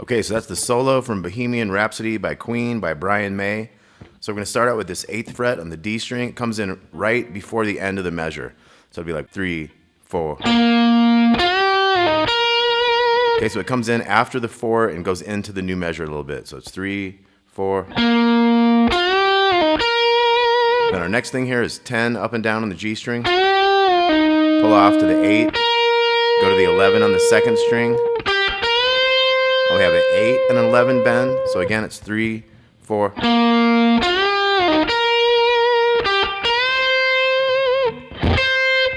Okay, so that's the solo from Bohemian Rhapsody by Queen by Brian May. So we're going to start out with this 8th fret on the D string. It comes in right before the end of the measure. So it'll be like 3, 4. Okay, so it comes in after the 4 and goes into the new measure a little bit. So it's 3, 4. Then our next thing here is 10 up and down on the G string. Pull off to the 8. Go to the 11 on the 2nd string. Oh, we have an 8 and an 11 bend. So again, it's 3, 4. Then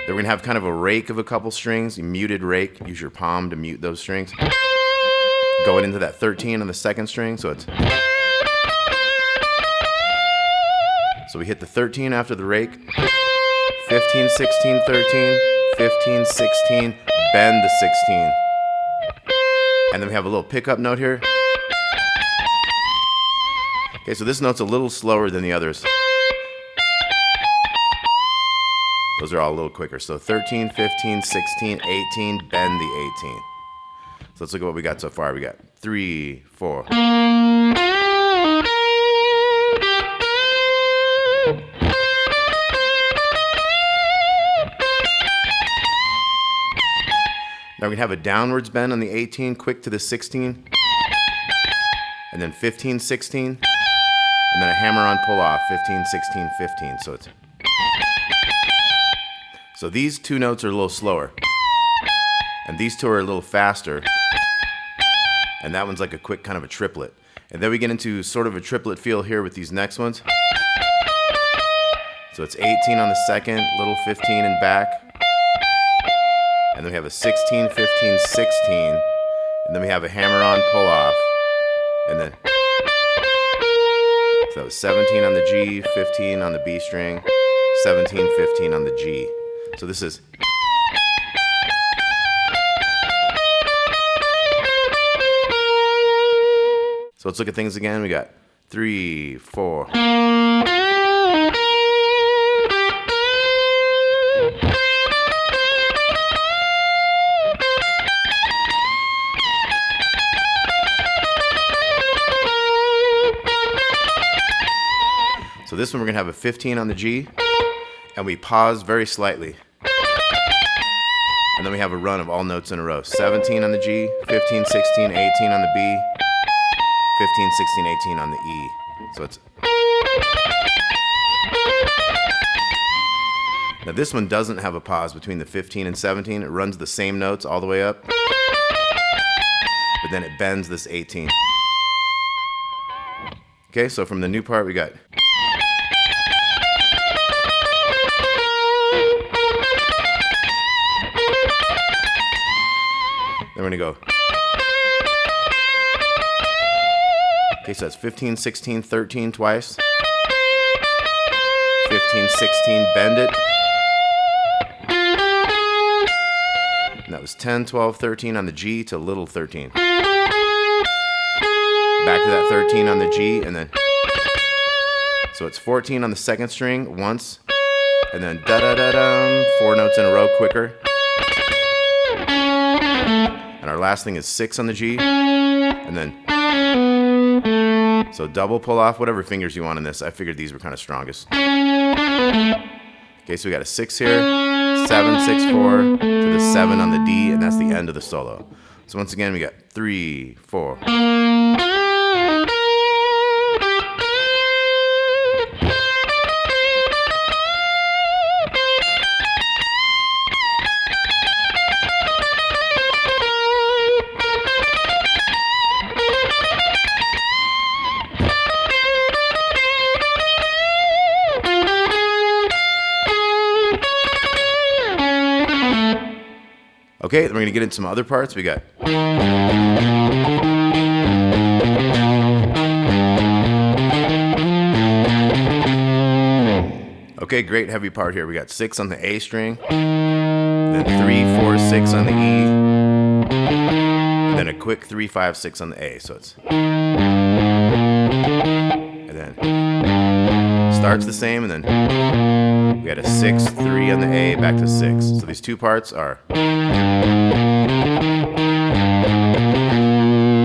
we're going to have kind of a rake of a couple strings, a muted rake. Use your palm to mute those strings. Going into that 13 on the 2nd string, so it's... So we hit the 13 after the rake. 15, 16, 13, 15, 16, bend the 16. And then we have a little pickup note here. Okay, so this note's a little slower than the others. Those are all a little quicker. So 13, 15, 16, 18, bend the 18. So let's look at what we got so far. We got 3, 4. Now we have a downwards bend on the 18, quick to the 16, and then 15, 16, and then a hammer-on pull-off, 15, 16, 15. So these two notes are a little slower, and these two are a little faster, and that one's like a quick kind of a triplet. And then we get into sort of a triplet feel here with these next ones. So it's 18 on the 2nd, little 15 and back. And then we have a 16, 15, 16. And then we have a hammer-on pull-off. And then... So that was 17 on the G, 15 on the B string, 17, 15 on the G. So this is... So let's look at things again. We got 3, 4. So this one we're going to have a 15 on the G, and we pause very slightly. And then we have a run of all notes in a row. 17 on the G, 15, 16, 18 on the B, 15, 16, 18 on the E. So it's... Now this one doesn't have a pause between the 15 and 17. It runs the same notes all the way up, but then it bends this 18. Okay, so from the new part we got... Then we're going to go. Okay, so that's 15, 16, 13 twice. 15, 16, bend it. And that was 10, 12, 13 on the G to little 13. Back to that 13 on the G, and then... So it's 14 on the 2nd string once. And then da-da-da-dum, 4 notes in a row quicker. And our last thing is 6 on the G, and then, so double pull off whatever fingers you want in this. I figured these were kind of strongest. Okay, so we got a 6 here, 7, 6, 4, to the 7 on the D, and that's the end of the solo. So once again, we got 3, 4. Okay, then we're going to get into some other parts. We got... Okay, great heavy part here. We got 6 on the A string, then 3, 4, 6 on the E, and then a quick 3, 5, 6 on the A. So it's... And then... Starts the same, and then... We got a 6, 3 on the A, back to 6. So these two parts are...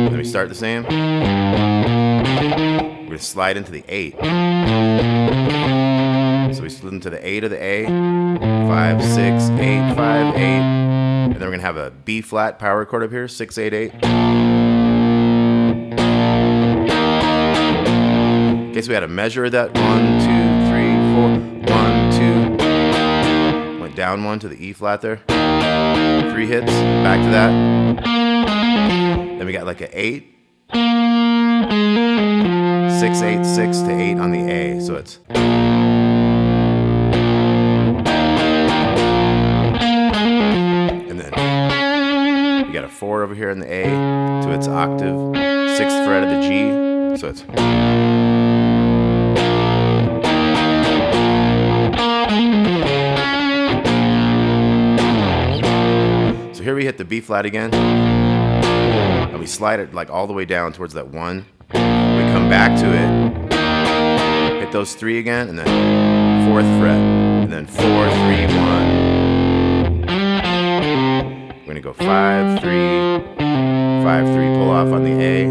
Then we start the same. We're going to slide into the 8. So we slid into the 8 of the A, 5, 6, 8, 5, 8. And then we're going to have a B flat power chord up here, 6, 8, 8. Okay, so we had a measure of that. 1, 2, 3, 4. 1, 2. Went down 1 to the E flat there. 3 hits, back to that. Then we got like an 8. 6, 8, 6 to 8 on the A. So it's. And then we got a 4 over here in the A to its octave. 6th fret of the G. So it's. Here we hit the B flat again, and we slide it like all the way down towards that 1. We come back to it, hit those 3 again, and then 4th fret, and then 4, 3, 1. We're gonna go 5, 3, 5, 3, pull off on the A.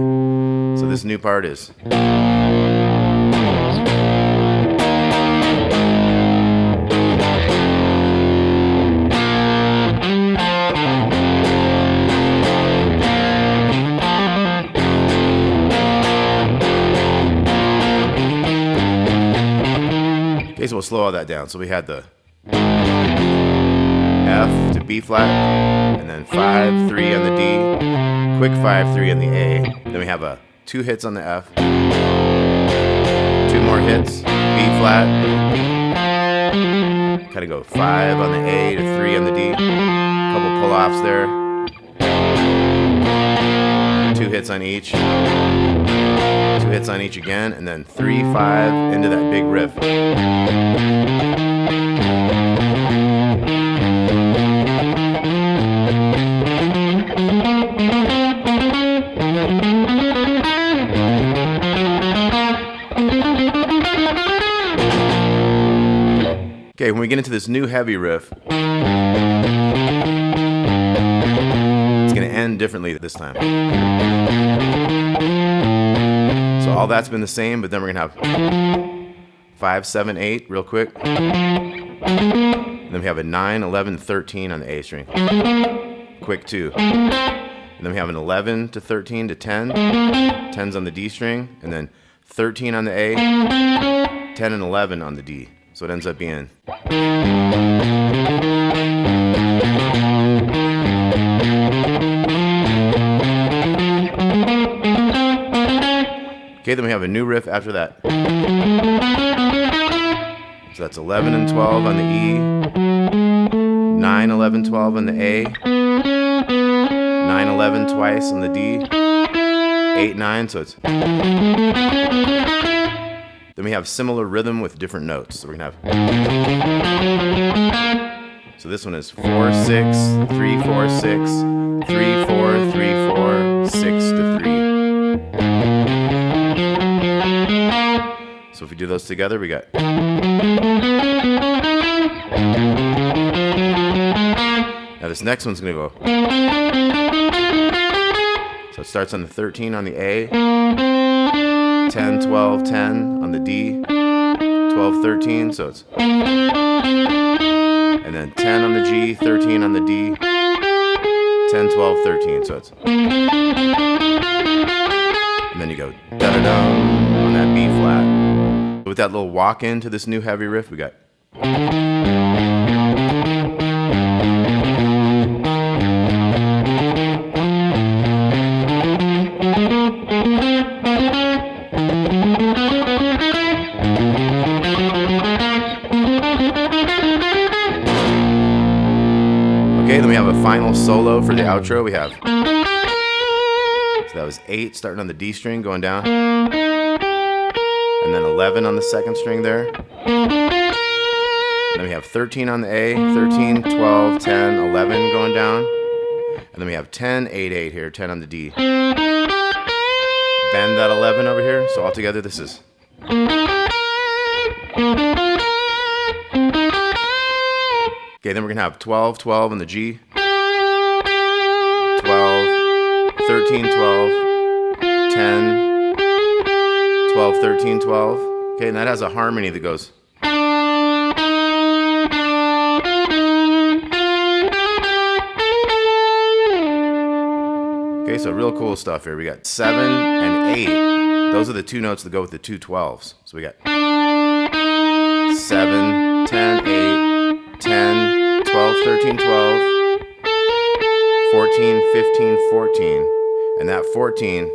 So this new part is. Okay, so we'll slow all that down. So we had the F to B flat, and then 5, 3 on the D, quick 5, 3 on the A. Then we have 2 hits on the F, 2 more hits, B flat, kind of go 5 on the A to 3 on the D, couple pull-offs there, 2 hits on each, 2 hits on each again, and then 3, 5 into that big riff. Okay, when we get into this new heavy riff, it's going to end differently this time. So all that's been the same, but then we're going to have 5, 7, 8 real quick. And then we have a 9, 11, 13 on the A string. Quick 2. And then we have an 11 to 13 to 10. 10's on the D string. And then 13 on the A. 10 and 11 on the D. So it ends up being. Okay, then we have a new riff after that. So that's 11 and 12 on the E, 9, 11, 12 on the A, 9, 11 twice on the D, 8, 9, so it's. Then we have similar rhythm with different notes. So we're going to have. So this one is 4, 6, 3, 4, 6, 3, 4, 3, 4, 6 to 3. So if we do those together, we got. Now this next one's going to go. So it starts on the 13 on the A, 10, 12, 10 on the D, 12, 13, so it's. And then 10 on the G, 13 on the D, 10, 12, 13, so it's. And then you go da-da-dum on that B flat. With that little walk into this new heavy riff, we got. Okay, then we have a final solo for the outro. We have. So that was 8 starting on the D string going down. And then 11 on the second string there. And then we have 13 on the A, 13, 12, 10, 11 going down. And then we have 10, 8, 8 here, 10 on the D. Bend that 11 over here. So altogether this is. Okay, then we're going to have 12, 12 on the G. 12, 13, 12, 10, 12, 13, 12. Okay, and that has a harmony that goes. Okay, so real cool stuff here. We got 7 and 8. Those are the two notes that go with the two 12s. So we got 7, 10, 8, 10, 12, 13, 12, 14, 15, 14. And that 14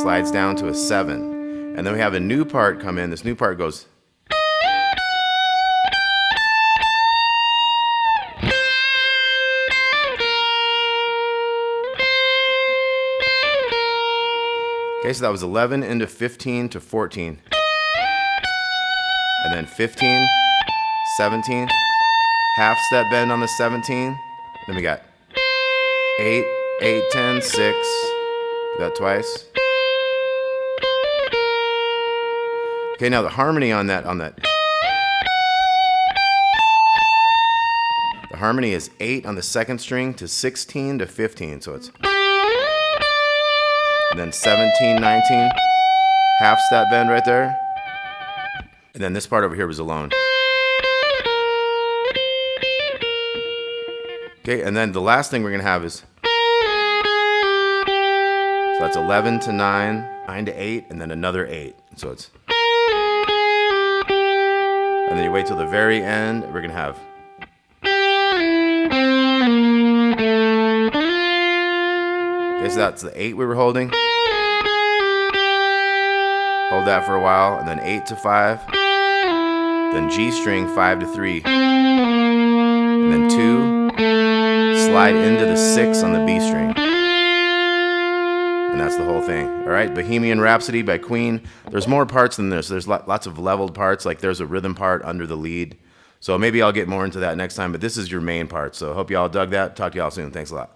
slides down to a 7. And then we have a new part come in. This new part goes. Okay, so that was 11 into 15 to 14. And then 15, 17, half step bend on the 17. Then we got 8, 8, 10, 6. Do that twice. Okay, now the harmony on that. The harmony is 8 on the second string to 16 to 15. So it's. And then 17, 19, half step bend right there. And then this part over here was alone. Okay, and then the last thing we're gonna have is, so that's 11 to 9, 9 to 8, and then another 8. So it's, and then you wait till the very end, we're gonna have. Okay, so that's the 8 we were holding. Hold that for a while, and then 8 to 5. Then G string 5 to 3. And then 2. Slide into the 6 on the B string. And that's the whole thing. All right, Bohemian Rhapsody by Queen. There's more parts than this. There's lots of leveled parts, like there's a rhythm part under the lead. So maybe I'll get more into that next time, but this is your main part. So hope y'all dug that. Talk to y'all soon. Thanks a lot.